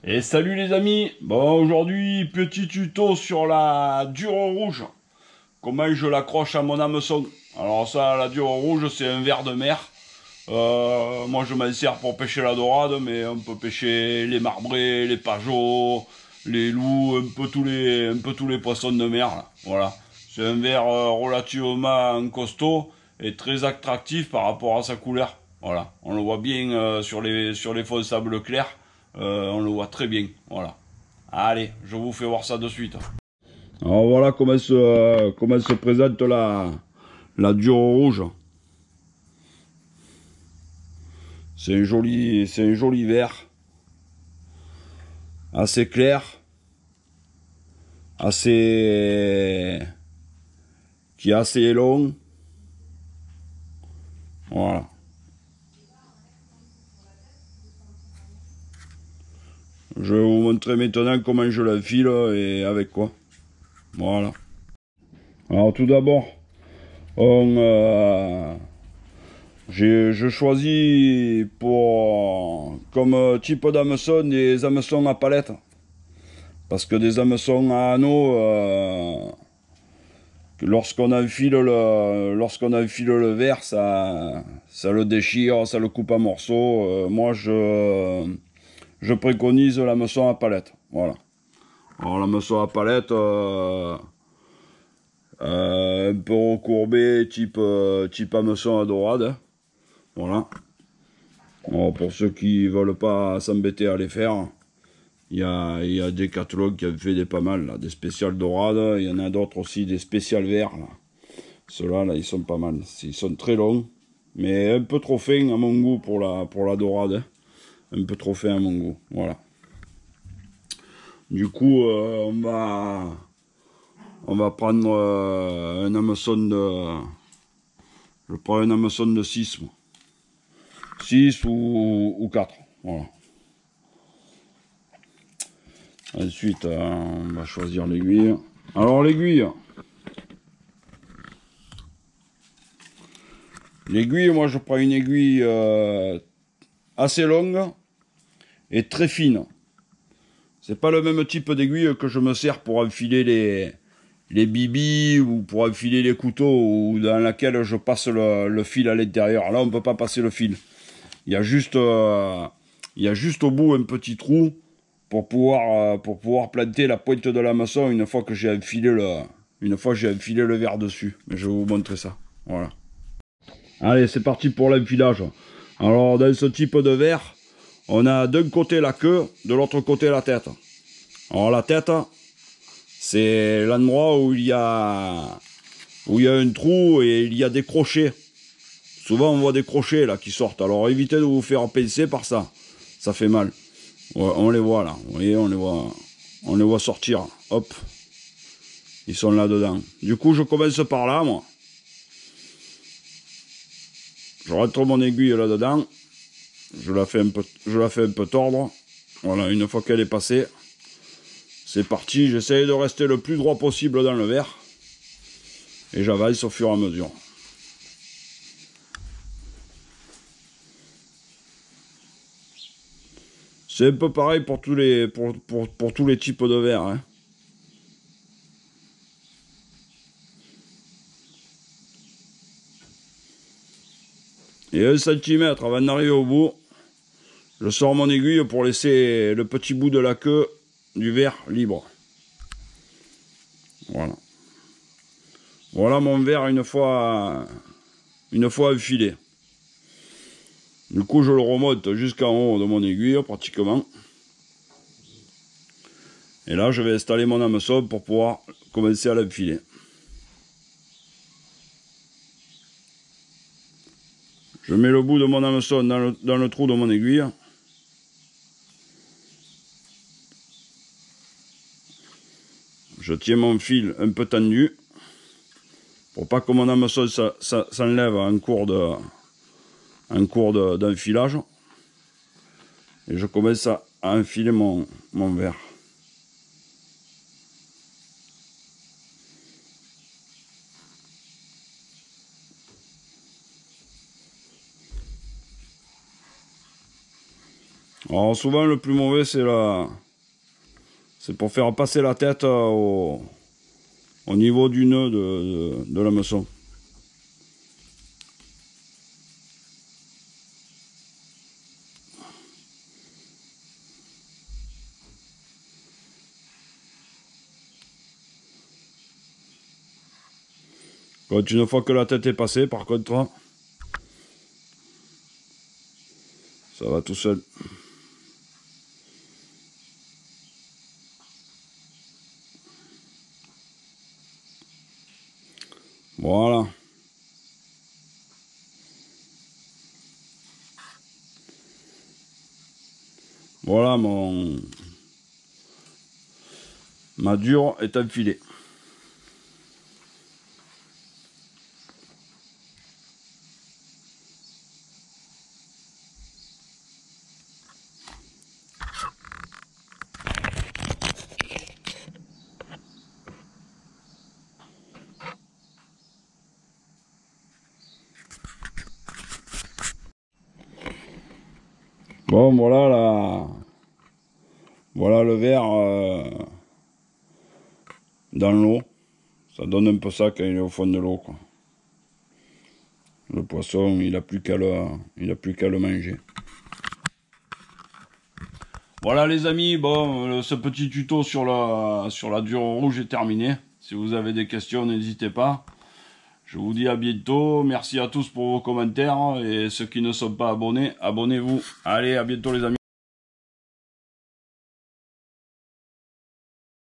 Et salut les amis. Bon, aujourd'hui, petit tuto sur la dure rouge. Comment je l'accroche à mon hameçon. Alors ça, la dure rouge, c'est un ver de mer. Moi, je m'en sers pour pêcher la dorade, mais on peut pêcher les marbrés, les pageots, les loups, un peu tous les poissons de mer, là. Voilà. C'est un ver relativement costaud et très attractif par rapport à sa couleur. Voilà. On le voit bien sur les fonds sable clairs. On le voit très bien. Voilà. Allez, je vous fais voir ça de suite. Alors voilà comment se présente la dure rouge. C'est un joli vert, assez clair, qui est assez long. Voilà. Je vais vous montrer maintenant comment je l'enfile et avec quoi. Voilà. Alors tout d'abord, je choisis comme type d'hameçon des hameçons à palette. Parce que des hameçons à anneaux, lorsqu'on enfile le verre, ça le déchire, ça le coupe en morceaux. Moi, je préconise l'hameçon à palette. Voilà. Alors, l'hameçon à palette, un peu recourbé, type hameçon à dorade. Hein. Voilà. Alors, pour ceux qui veulent pas s'embêter à les faire, il y a des catalogues qui ont fait des pas mal, là, des spéciales dorades. Il y en a d'autres aussi, des spéciales verts. Là. Ceux-là, là, ils sont pas mal. Ils sont très longs, mais un peu trop fins à mon goût pour la dorade. Hein. Un peu trop fin à mon goût. Voilà. Du coup, on va prendre un hameçon de... Je prends un hameçon de 6. 6 ou 4. Voilà. Ensuite, on va choisir l'aiguille. Alors, l'aiguille. L'aiguille, moi, je prends une aiguille assez longue et très fine. C'est pas le même type d'aiguille que je me sers pour enfiler les bibis ou pour enfiler les couteaux ou dans laquelle je passe le fil à l'intérieur. Là, on ne peut pas passer le fil. Il y a juste au bout un petit trou pour pouvoir planter la pointe de l'hameçon une fois que j'ai enfilé le verre dessus. Mais je vais vous montrer ça. Voilà. Allez, c'est parti pour l'enfilage. Alors, dans ce type de verre, on a d'un côté la queue, de l'autre côté la tête. Alors, la tête, c'est l'endroit où il y a un trou et il y a des crochets. Souvent, on voit des crochets là qui sortent. Alors, évitez de vous faire pincer par ça. Ça fait mal. Ouais, on les voit là. Vous voyez, on les voit sortir. Hop. Ils sont là-dedans. Du coup, je commence par là, moi. Je rentre mon aiguille là-dedans. Je la fais un peu tordre. Voilà, une fois qu'elle est passée, c'est parti. J'essaye de rester le plus droit possible dans le verre. Et j'avance au fur et à mesure. C'est un peu pareil pour tous les types de verres. Hein. Et 1 cm avant d'arriver au bout, je sors mon aiguille pour laisser le petit bout de la queue du verre libre. Voilà. Voilà mon verre une fois enfilé. Du coup, je le remonte jusqu'en haut de mon aiguille, pratiquement. Et là, je vais installer mon hameçon pour pouvoir commencer à l'enfiler. Je mets le bout de mon hameçon dans le trou de mon aiguille. Je tiens mon fil un peu tendu pour pas que mon hameçon s'enlève en cours d'enfilage. Et je commence à enfiler mon verre. Alors souvent le plus mauvais c'est pour faire passer la tête au niveau du nœud de l'hameçon. Quand une fois que la tête est passée, par contre, ça va tout seul. Voilà. Voilà ma dure est enfilée. Bon, voilà le verre dans l'eau. Ça donne un peu ça quand il est au fond de l'eau, quoi. Le poisson, il a plus qu'à le manger. Voilà les amis, bon, ce petit tuto sur la dure rouge est terminé. Si vous avez des questions, n'hésitez pas. Je vous dis à bientôt. Merci à tous pour vos commentaires. Et ceux qui ne sont pas abonnés, abonnez-vous. Allez, à bientôt les amis.